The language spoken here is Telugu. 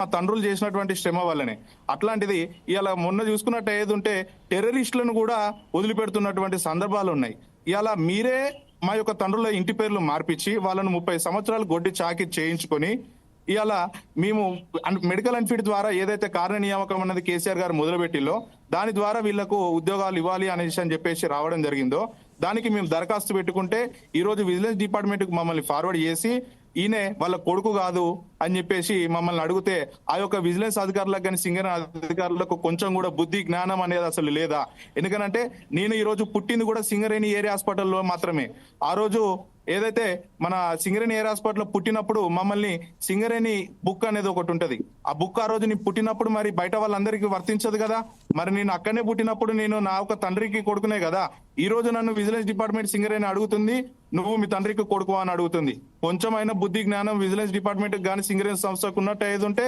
మా తండ్రులు చేసినటువంటి శ్రమ వల్లనే. అట్లాంటిది ఇయాల మొన్న చూసుకున్నట్టు ఏదుంటే టెర్రరిస్టులను కూడా వదిలిపెడుతున్నటువంటి సందర్భాలున్నాయి. ఇయాల మీరే మా యొక్క తండ్రుల ఇంటి పేర్లు మార్పిచ్చి వాళ్ళను 30 సంవత్సరాలు గొడ్డి చాకిరీ చేయించుకొని ఇయాల మేము మెడికల్ అన్ఫిట్ ద్వారా ఏదైతే కార్య నియామకం అన్నది కేసీఆర్ గారు మొదలుపెట్టిల్లో దాని ద్వారా వీళ్లకు ఉద్యోగాలు ఇవ్వాలి అనేసి అని చెప్పేసి రావడం జరిగిందో దానికి మేము దరఖాస్తు పెట్టుకుంటే ఈ రోజు విజిలెన్స్ డిపార్ట్మెంట్ కు మమ్మల్ని ఫార్వర్డ్ చేసి ఈయనే వాళ్ళ కొడుకు కాదు అని చెప్పేసి మమ్మల్ని అడిగితే ఆ యొక్క విజిలెన్స్ అధికారులకు కానీ సింగర్ అధికారులకు కొంచెం కూడా బుద్ధి జ్ఞానం అనేది అసలు లేదా? ఎందుకనంటే నేను ఈ రోజు పుట్టింది కూడా సింగరేణి ఏరియా హాస్పిటల్లో మాత్రమే. ఆ రోజు ఏదైతే మన సింగరేణి ఏరియా హాస్పిటల్ పుట్టినప్పుడు మమ్మల్ని సింగరేణి బుక్ అనేది ఒకటి ఉంటది. ఆ బుక్ ఆ రోజు నేను పుట్టినప్పుడు మరి బయట వాళ్ళందరికీ వర్తించదు కదా. మరి నేను అక్కడనే పుట్టినప్పుడు నేను నా ఒక తండ్రికి కొడుకునే కదా. ఈ రోజు నన్ను విజిలెన్స్ డిపార్ట్మెంట్ సింగరేణి అడుగుతుంది, నువ్వు మీ తండ్రికి కొడుకు అని అడుగుతుంది. కొంచెమైనా బుద్ధి జ్ఞానం విజిలెన్స్ డిపార్ట్మెంట్ కానీ సింగరేణి సంస్థకు ఉన్నట్టు ఏది ఉంటే